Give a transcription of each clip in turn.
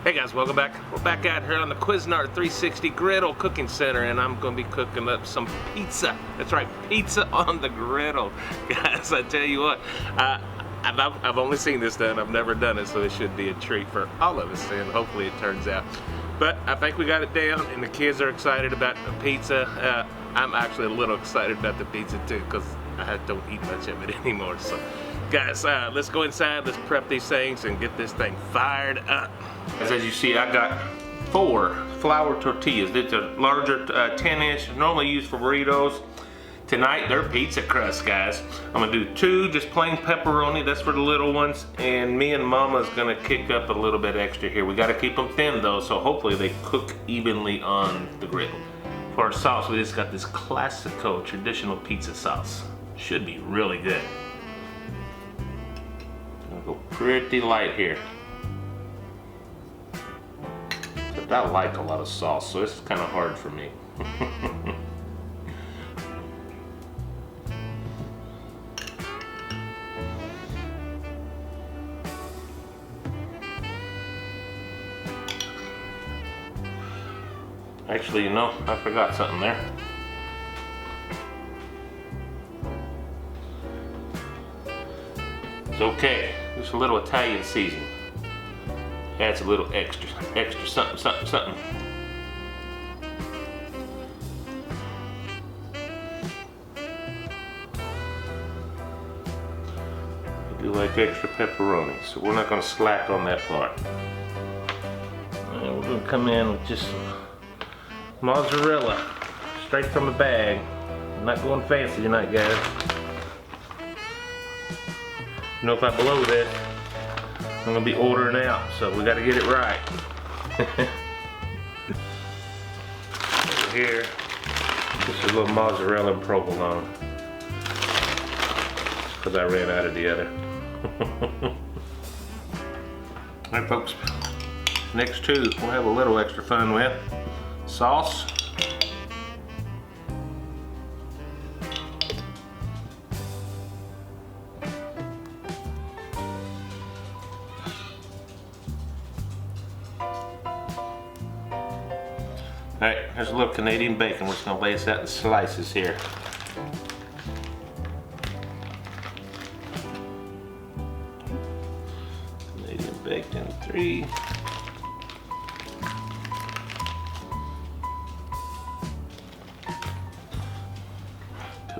Hey guys, welcome back. We're back out here on the Cuisinart 360 Griddle Cooking Center, and I'm going to be cooking up some pizza. That's right, pizza on the griddle. Guys, I tell you what, I've only seen this done. I've never done it, so it should be a treat for all of us, and hopefully it turns out. But I think we got it down, and the kids are excited about the pizza. I'm actually a little excited about the pizza too, because I don't eat much of it anymore. So, guys, let's go inside. Let's prep these things and get this thing fired up. As you see, I got 4 flour tortillas. It's a larger 10-inch, normally used for burritos. Tonight, they're pizza crust, guys. I'm gonna do 2 just plain pepperoni, that's for the little ones, and me and Mama's gonna kick up a little bit extra here. We gotta keep them thin though, so hopefully they cook evenly on the griddle. For our sauce, we just got this classical traditional pizza sauce. Should be really good. I'm gonna go pretty light here. I like a lot of sauce, so this is kind of hard for me. Actually, you know, I forgot something there. It's okay. Just a little Italian seasoning. Adds a little extra something. I do like extra pepperoni, so we're not going to slack on that part. And we're going to come in with just some mozzarella, straight from the bag. I'm not going fancy tonight, guys. You know, if I blow this, I'm gonna be ordering out, so we gotta get it right. Over here, just a little mozzarella and provolone, because I ran out of the other. Alright folks, next 2 we'll have a little extra fun with. Sauce. Alright, here's a little Canadian bacon. We're just going to lay this out in slices here. Canadian bacon, 3.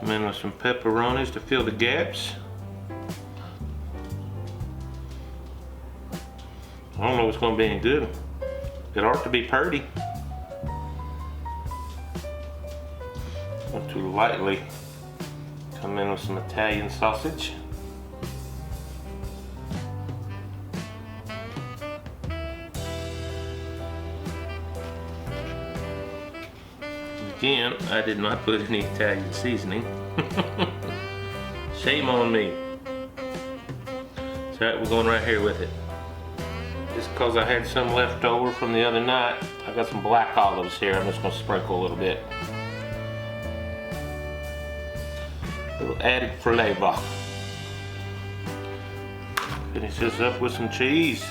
Come in with some pepperonis to fill the gaps. I don't know if it's going to be any good. It ought to be pretty. Not too lightly. Come in with some Italian sausage. Again, I did not put any Italian seasoning. Shame on me. That's right, we're going right here with it. Just because I had some left over from the other night, I got some black olives here. I'm just going to sprinkle a little bit. A little added flavor. Finish this up with some cheese.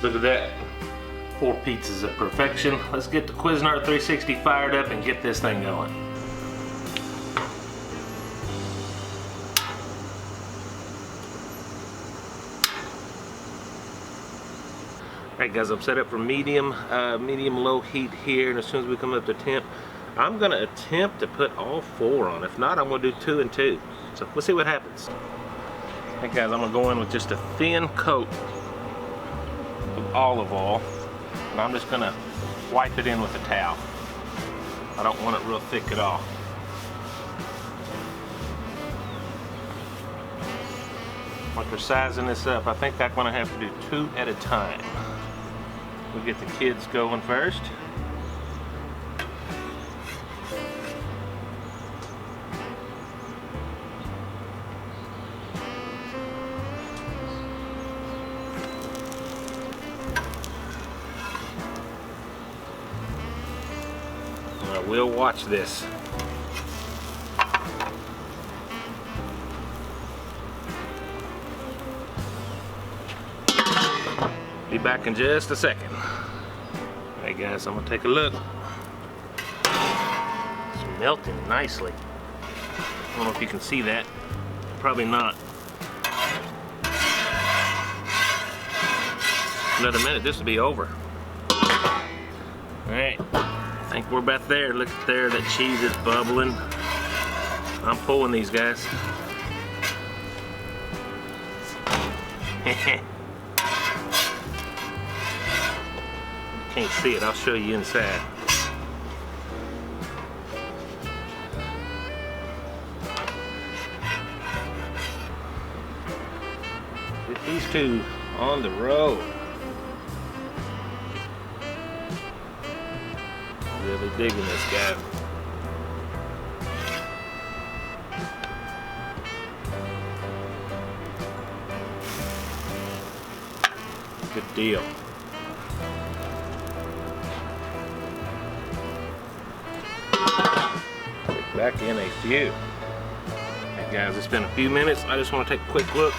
Look at that. 4 pizzas of perfection. Let's get the Cuisinart 360 fired up and get this thing going. Alright guys, I'm set up for medium low heat here, and as soon as we come up to temp, I'm going to attempt to put all 4 on. If not, I'm going to do 2 and 2. So let's see what happens. Alright guys, I'm going to go in with just a thin coat of olive oil, and I'm just going to wipe it in with a towel. I don't want it real thick at all. Like we're sizing this up, I think I'm going to have to do 2 at a time. We'll get the kids going first. will watch this. Be back in just a second. Hey guys, I'm gonna take a look. It's melting nicely. I don't know if you can see that. Probably not. Another minute, this will be over. Alright, I think we're about there. Look there, that cheese is bubbling. I'm pulling these guys. Can't see it, I'll show you inside. Get these two on the road. Really digging this guy. Good deal. Back in a few. Hey guys, it's been a few minutes. I just want to take a quick look.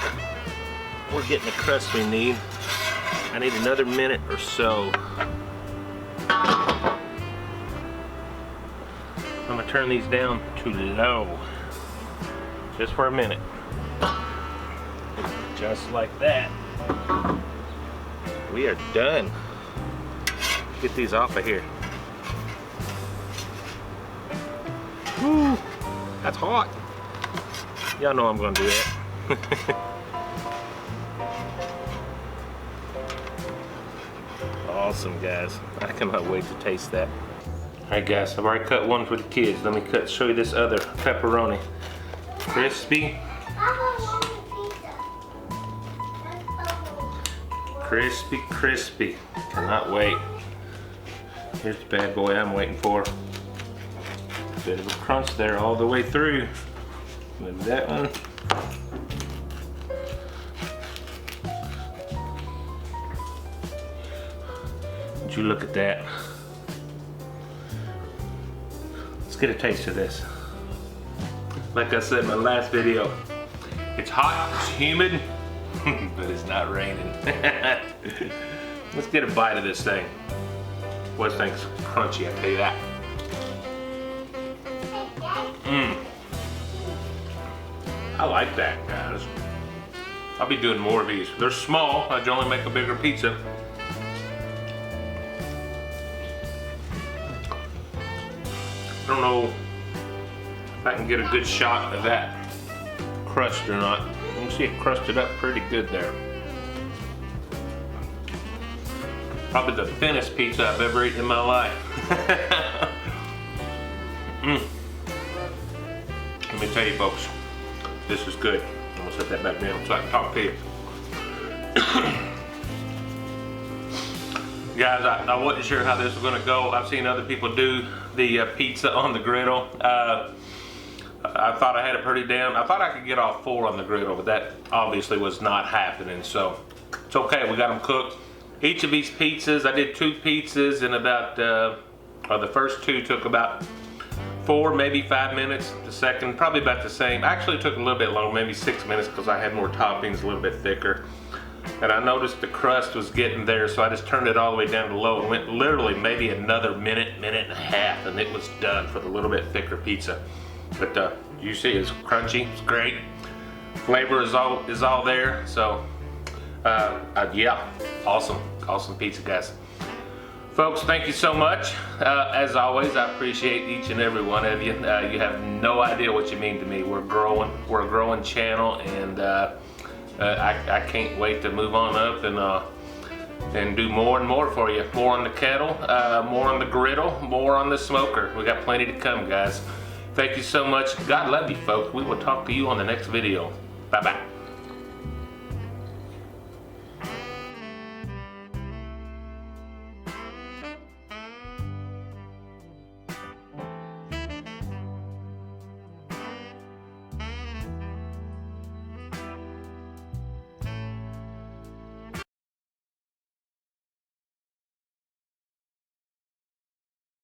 We're getting the crust we need. I need another minute or so. I'm gonna turn these down to low. Just for a minute. Just like that. We are done. Get these off of here. Woo, that's hot. Y'all know I'm gonna do that. Awesome, guys. I cannot wait to taste that. All right, guys, I've already cut one for the kids. Let me show you this other pepperoni. Crispy. Crispy, crispy. Cannot wait. Here's the bad boy I'm waiting for. Bit of a crunch there all the way through. Move that one. Would you look at that? Let's get a taste of this. Like I said in my last video, it's hot, it's humid, but it's not raining. Let's get a bite of this thing. Boy, this thing's crunchy, I tell you that. I like that, guys. I'll be doing more of these. They're small. I generally make a bigger pizza. I don't know if I can get a good shot of that crust or not. You can see it crusted up pretty good there. Probably the thinnest pizza I've ever eaten in my life. Let me tell you, folks, this is good. I'm gonna set that back down so I can talk to you. Guys, I wasn't sure how this was gonna go. I've seen other people do the pizza on the griddle. I thought I had it pretty down. I thought I could get all 4 on the griddle, but that obviously was not happening. So it's okay, we got them cooked. Each of these pizzas, I did 2 pizzas in about, the first 2 took about 4, maybe 5 minutes. The second, probably about the same. Actually, it took a little bit longer, maybe 6 minutes, because I had more toppings, a little bit thicker. And I noticed the crust was getting there, so I just turned it all the way down to low and went literally maybe another minute, minute and a half, and it was done for the little bit thicker pizza. But you see, it's crunchy, it's great. Flavor is all there, so yeah, awesome pizza, guys. Folks, thank you so much. As always, I appreciate each and every one of you. You have no idea what you mean to me. We're a growing channel, and I can't wait to move on up and do more and more for you. More on the kettle, more on the griddle, more on the smoker. We got plenty to come, guys. Thank you so much. God love you, folks. We will talk to you on the next video. Bye-bye.